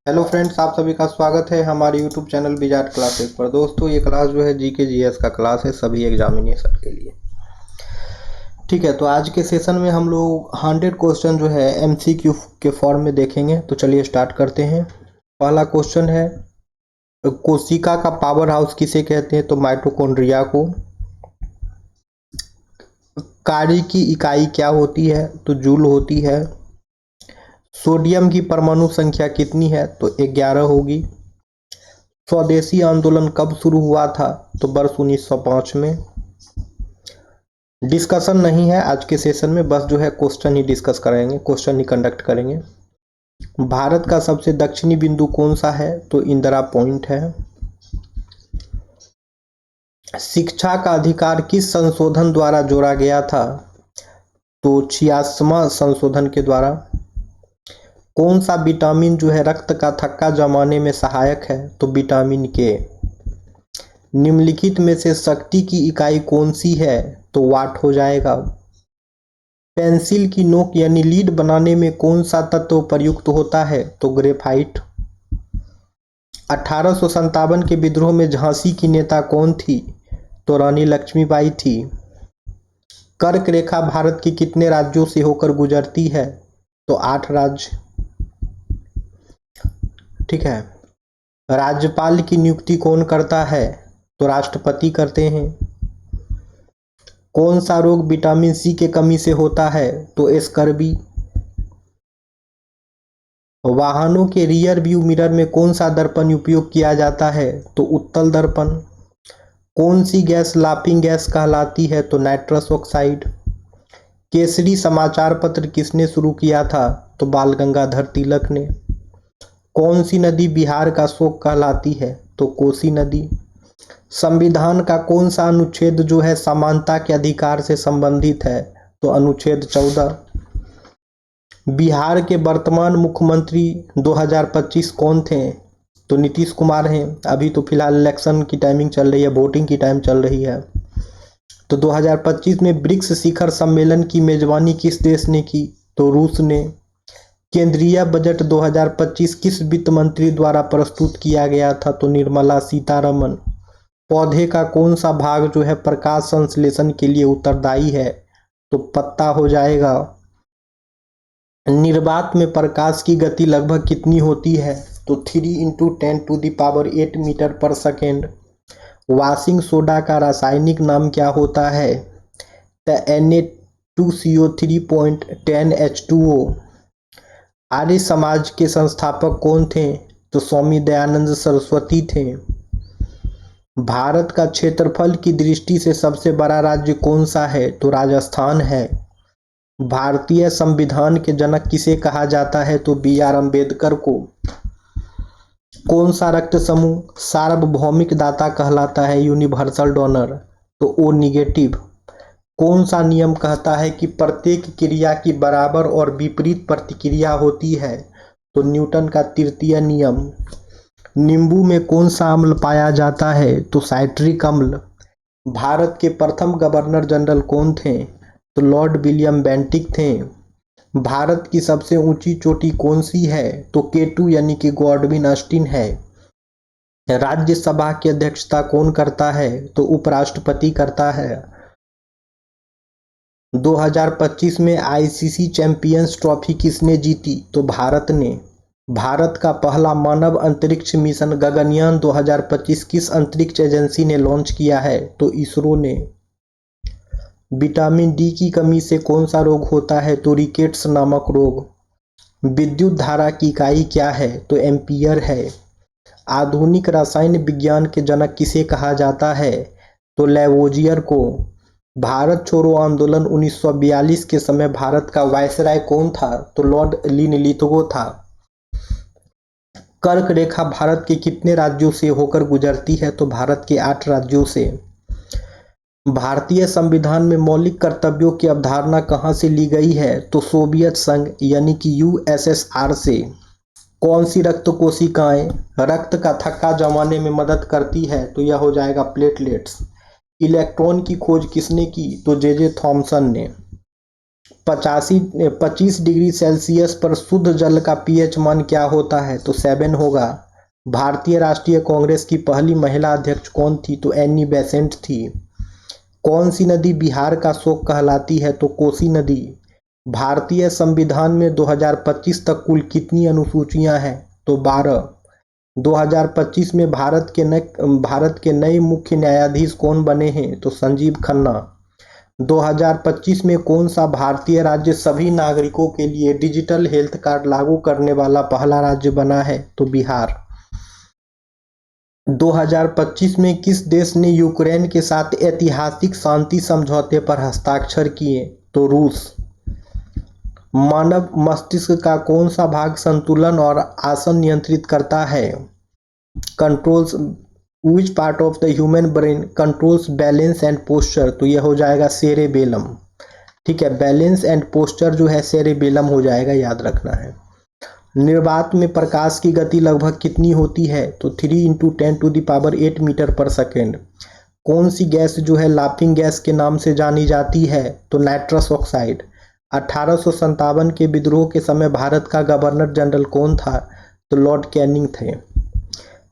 Hello friends, आप सभी का स्वागत है हमारे यूट्यूब चैनल बिजाट क्लासेस पर। दोस्तों, ये क्लास जो है जीके जीएस का क्लास है सभी एग्जामिनेशन के लिए। ठीक है, तो आज के सेशन में हम लोग 100 क्वेश्चन जो है एमसीक्यू के फॉर्म में देखेंगे। तो चलिए स्टार्ट करते हैं। पहला क्वेश्चन है, कोशिका का पावर हाउस किसे कहते हैं? तो माइटोकॉन्ड्रिया को। कार्य की इकाई क्या होती है? तो जूल होती है। सोडियम की परमाणु संख्या कितनी है? तो 11 होगी। स्वदेशी आंदोलन कब शुरू हुआ था? तो वर्ष 1905 में। डिस्कशन नहीं है आज के सेशन में, बस जो है क्वेश्चन ही डिस्कस करेंगे, क्वेश्चन ही कंडक्ट करेंगे। भारत का सबसे दक्षिणी बिंदु कौन सा है? तो इंदिरा पॉइंट है। शिक्षा का अधिकार किस संशोधन द्वारा जोड़ा गया था? तो 86वां संशोधन के द्वारा। कौन सा विटामिन जो है रक्त का थक्का जमाने में सहायक है? तो विटामिन के। निम्नलिखित में से शक्ति की इकाई कौन सी है? तो वाट हो जाएगा। पेंसिल की नोक यानी लीड बनाने में कौन सा तत्व प्रयुक्त होता है? तो ग्रेफाइट। 1857 के विद्रोह में झांसी की नेता कौन थी? तो रानी लक्ष्मीबाई थी। कर्क रेखा भारत के कितने राज्यों से होकर गुजरती है? तो 8 राज्य। ठीक है। राज्यपाल की नियुक्ति कौन करता है? तो राष्ट्रपति करते हैं। कौन सा रोग विटामिन सी के कमी से होता है? तो स्कर्वी। वाहनों के रियर व्यू मिरर में कौन सा दर्पण उपयोग किया जाता है? तो उत्तल दर्पण। कौन सी गैस लाफिंग गैस कहलाती है? तो नाइट्रस ऑक्साइड। केसरी समाचार पत्र किसने शुरू किया था? तो बाल गंगाधर तिलक ने। कौन सी नदी बिहार का शोक कहलाती है? तो कोसी नदी। संविधान का कौन सा अनुच्छेद जो है समानता के अधिकार से संबंधित है? तो अनुच्छेद 14। बिहार के वर्तमान मुख्यमंत्री 2025 कौन थे? तो नीतीश कुमार हैं। अभी तो फिलहाल इलेक्शन की टाइमिंग चल रही है, वोटिंग की टाइम चल रही है। तो 2025 में ब्रिक्स शिखर सम्मेलन की मेजबानी किस देश ने की? तो रूस ने। केंद्रीय बजट 2025 किस वित्त मंत्री द्वारा प्रस्तुत किया गया था? तो निर्मला सीतारमन। पौधे का कौन सा भाग जो है प्रकाश संश्लेषण के लिए उत्तरदायी है? तो पत्ता हो जाएगा। निर्वात में प्रकाश की गति लगभग कितनी होती है? तो 3 × 10⁸ मीटर पर सेकेंड। वॉशिंग सोडा का रासायनिक नाम क्या होता है? तो Na2CO3.10H2O। आर्य समाज के संस्थापक कौन थे? तो स्वामी दयानंद सरस्वती थे। भारत का क्षेत्रफल की दृष्टि से सबसे बड़ा राज्य कौन सा है? तो राजस्थान है। भारतीय संविधान के जनक किसे कहा जाता है? तो BR अम्बेडकर को। कौन सा रक्त समूह सार्वभौमिक दाता कहलाता है? Universal donor. तो O निगेटिव। कौन सा नियम कहता है कि प्रत्येक क्रिया की बराबर और विपरीत प्रतिक्रिया होती है? तो न्यूटन का तृतीय नियम। नींबू में कौन सा अम्ल पाया जाता है? तो साइट्रिक अम्ल। भारत के प्रथम गवर्नर जनरल कौन थे? तो लॉर्ड विलियम बेंटिक थे। भारत की सबसे ऊंची चोटी कौन सी है? तो K2 यानी कि गॉडविन ऑस्टिन है। राज्यसभा की अध्यक्षता कौन करता है? तो उपराष्ट्रपति करता है। 2025 में ICC चैंपियंस ट्रॉफी किसने जीती? तो भारत ने। भारत का पहला मानव अंतरिक्ष मिशन गगनयान 2025 किस अंतरिक्ष एजेंसी ने लॉन्च किया है? तो इसरो ने। विटामिन डी की कमी से कौन सा रोग होता है? तो रिकेट्स नामक रोग। विद्युत धारा की इकाई क्या है? तो एम्पियर है। आधुनिक रसायन विज्ञान के जनक किसे कहा जाता है? तो लैवोजियर को। भारत छोड़ो आंदोलन 1942 के समय भारत का वायसराय कौन था? तो लॉर्ड लिनलिथगो था। कर्क रेखा भारत के कितने राज्यों से होकर गुजरती है? तो भारत के 8 राज्यों से। भारतीय संविधान में मौलिक कर्तव्यों की अवधारणा कहाँ से ली गई है? तो सोवियत संघ यानी कि USSR से। कौन सी रक्त कोशिकाएं रक्त का थक्का जमाने में मदद करती है? तो यह हो जाएगा प्लेटलेट्स। इलेक्ट्रॉन की खोज किसने की? तो J.J. थॉमसन ने। 25 डिग्री सेल्सियस पर शुद्ध जल का पीएच मान क्या होता है? तो 7 होगा। भारतीय राष्ट्रीय कांग्रेस की पहली महिला अध्यक्ष कौन थी? तो एनी बेसेंट थी। कौन सी नदी बिहार का शोक कहलाती है? तो कोसी नदी। भारतीय संविधान में 2025 तक कुल कितनी अनुसूचियां हैं? तो 12। 2025 में भारत के नए मुख्य न्यायाधीश कौन बने हैं? तो संजीव खन्ना। 2025 में कौन सा भारतीय राज्य सभी नागरिकों के लिए डिजिटल हेल्थ कार्ड लागू करने वाला पहला राज्य बना है? तो बिहार। 2025 में किस देश ने यूक्रेन के साथ ऐतिहासिक शांति समझौते पर हस्ताक्षर किए? तो रूस। मानव मस्तिष्क का कौन सा भाग संतुलन और आसन नियंत्रित करता है? Controls which part of the human brain controls balance and posture? तो यह हो जाएगा सेरेबेलम। ठीक है, बैलेंस एंड पोस्चर जो है सेरेबेलम हो जाएगा, याद रखना है। निर्वात में प्रकाश की गति लगभग कितनी होती है? तो 3 × 10⁸ मीटर पर सेकेंड। कौन सी गैस जो है लाफिंग गैस के नाम से जानी जाती है? तो नाइट्रस ऑक्साइड। 1857 के विद्रोह के समय भारत का गवर्नर जनरल कौन था? तो लॉर्ड कैनिंग थे।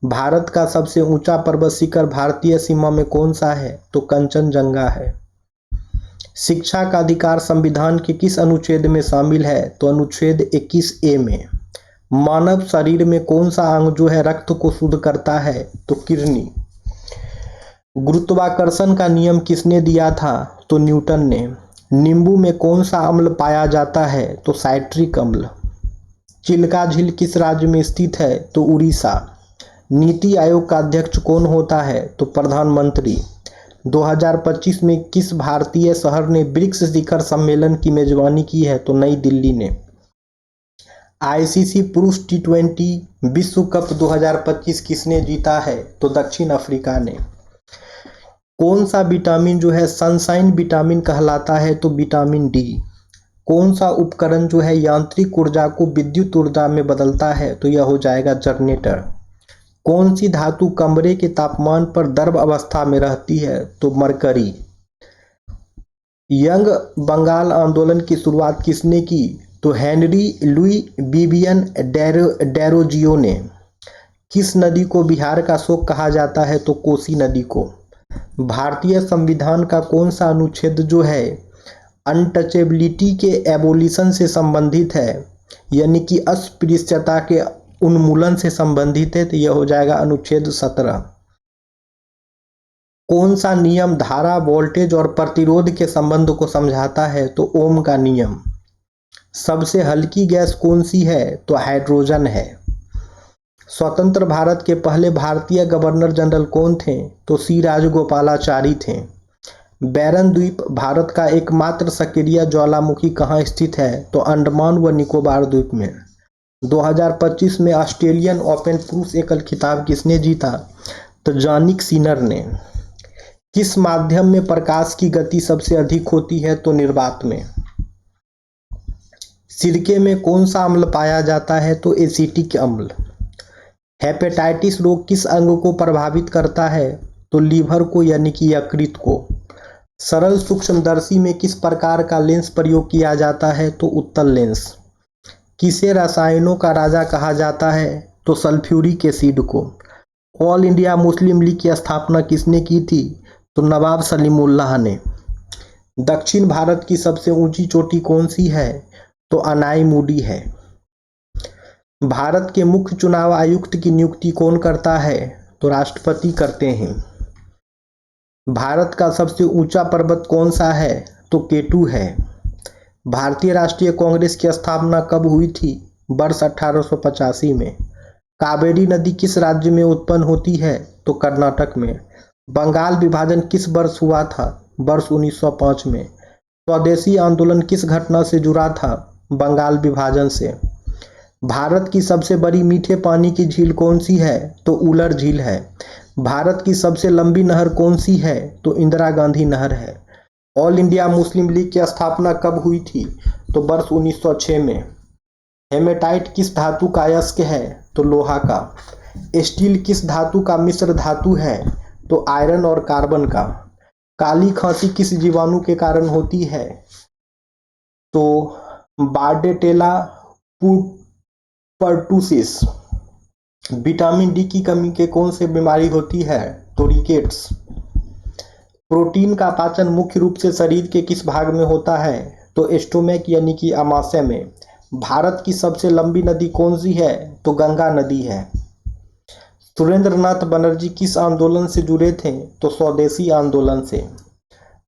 भारत का सबसे ऊंचा पर्वत शिखर भारतीय सीमा में कौन सा है? तो कंचनजंगा है। शिक्षा का अधिकार संविधान के किस अनुच्छेद में शामिल है? तो अनुच्छेद 21A में। मानव शरीर में कौन सा अंग जो है रक्त को शुद्ध करता है? तो किडनी। गुरुत्वाकर्षण का नियम किसने दिया था? तो न्यूटन ने। नींबू में कौन सा अम्ल पाया जाता है? तो साइट्रिक अम्ल। चिल्का झील किस राज्य में स्थित है? तो उड़ीसा। नीति आयोग का अध्यक्ष कौन होता है? तो प्रधानमंत्री। 2025 में किस भारतीय शहर ने ब्रिक्स शिखर सम्मेलन की मेजबानी की है? तो नई दिल्ली ने। आईसीसी पुरुष T20 विश्व कप 2025 किसने जीता है? तो दक्षिण अफ्रीका ने। कौन सा विटामिन जो है सनशाइन विटामिन कहलाता है? तो विटामिन डी। कौन सा उपकरण जो है यांत्रिक ऊर्जा को विद्युत ऊर्जा में बदलता है? तो यह हो जाएगा जनरेटर। कौन सी धातु कमरे के तापमान पर द्रव अवस्था में रहती है? तो मरकरी। यंग बंगाल आंदोलन की शुरुआत किसने की? तो हेनरी लुई विवियन डेरोजियो ने। किस नदी को बिहार का शोक कहा जाता है? तो कोसी नदी को। भारतीय संविधान का कौन सा अनुच्छेद जो है अनटचेबिलिटी के एबोलिशन से संबंधित है, यानी कि अस्पृश्यता के उन्मूलन से संबंधित है? तो यह हो जाएगा अनुच्छेद 17। कौन सा नियम धारा, वोल्टेज और प्रतिरोध के संबंध को समझाता है? तो ओम का नियम। सबसे हल्की गैस कौन सी है? तो हाइड्रोजन है। स्वतंत्र भारत के पहले भारतीय गवर्नर जनरल कौन थे? तो सी राजगोपालाचारी थे। बैरन द्वीप भारत का एकमात्र सक्रिय ज्वालामुखी कहाँ स्थित है? तो अंडमान व निकोबार द्वीप में। 2025 में ऑस्ट्रेलियन ओपन पुरुष एकल खिताब किसने जीता? तो जानिक सिनर ने। किस माध्यम में प्रकाश की गति सबसे अधिक होती है? तो निर्वात में। सिरके में कौन सा अम्ल पाया जाता है? तो एसिटिक अम्ल। हेपेटाइटिस रोग किस अंग को प्रभावित करता है? तो लीवर को, यानी कि यकृत को। सरल सूक्ष्मदर्शी में किस प्रकार का लेंस प्रयोग किया जाता है? तो उत्तल लेंस। किसे रसायनों का राजा कहा जाता है? तो सल्फ्यूरिक एसिड को। ऑल इंडिया मुस्लिम लीग की स्थापना किसने की थी? तो नवाब सलीमुल्लाह ने। दक्षिण भारत की सबसे ऊंची चोटी कौन सी है? तो अनाईमुडी है। भारत के मुख्य चुनाव आयुक्त की नियुक्ति कौन करता है? तो राष्ट्रपति करते हैं। भारत का सबसे ऊंचा पर्वत कौन सा है? तो केटू है। भारतीय राष्ट्रीय कांग्रेस की स्थापना कब हुई थी? वर्ष 1885 में। कावेरी नदी किस राज्य में उत्पन्न होती है? तो कर्नाटक में। बंगाल विभाजन किस वर्ष हुआ था? वर्ष 1905 में। स्वदेशी आंदोलन किस घटना से जुड़ा था? बंगाल विभाजन से। भारत की सबसे बड़ी मीठे पानी की झील कौन सी है? तो उलर झील है। भारत की सबसे लंबी नहर कौन सी है? तो इंदिरा गांधी नहर है। ऑल इंडिया मुस्लिम लीग की स्थापना कब हुई थी? तो वर्ष 1906 में। हेमेटाइट किस धातु का अयस्क है? तो लोहा का। स्टील किस धातु का मिश्र धातु है? तो आयरन और कार्बन का। काली खांसी किस जीवाणु के कारण होती है? तो बार्डेटेला पर्टुसिस। विटामिन डी की कमी के कौन से बीमारी होती है? तो रिकेट्स। प्रोटीन का पाचन मुख्य रूप से शरीर के किस भाग में होता है? तो एस्टोमैक यानी कि आमाशय में। भारत की सबसे लंबी नदी कौन सी है? तो गंगा नदी है। सुरेंद्रनाथ बनर्जी किस आंदोलन से जुड़े थे? तो स्वदेशी आंदोलन से।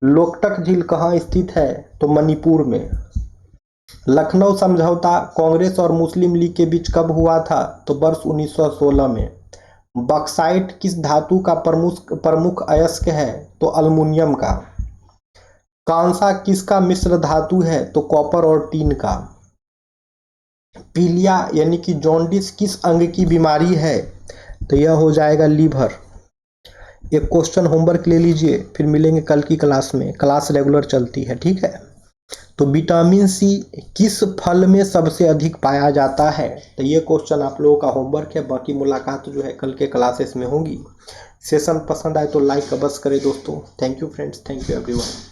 लोकटक झील कहाँ स्थित है? तो मणिपुर में। लखनऊ समझौता कांग्रेस और मुस्लिम लीग के बीच कब हुआ था? तो वर्ष 1916 में। बॉक्साइट किस धातु का प्रमुख अयस्क है? तो अल्युमिनियम का। कांसा किसका मिश्र धातु है? तो कॉपर और टीन का। पीलिया यानी कि जॉन्डिस किस अंग की बीमारी है? तो यह हो जाएगा लीवर। एक क्वेश्चन होमवर्क ले लीजिए, फिर मिलेंगे कल की क्लास में। क्लास रेगुलर चलती है, ठीक है। तो विटामिन सी किस फल में सबसे अधिक पाया जाता है? तो ये क्वेश्चन आप लोगों का होमवर्क है। बाकी मुलाकात जो है कल के क्लासेस में होगी। सेशन पसंद आए तो लाइक अवश्य करें दोस्तों। Thank you friends, thank you everyone.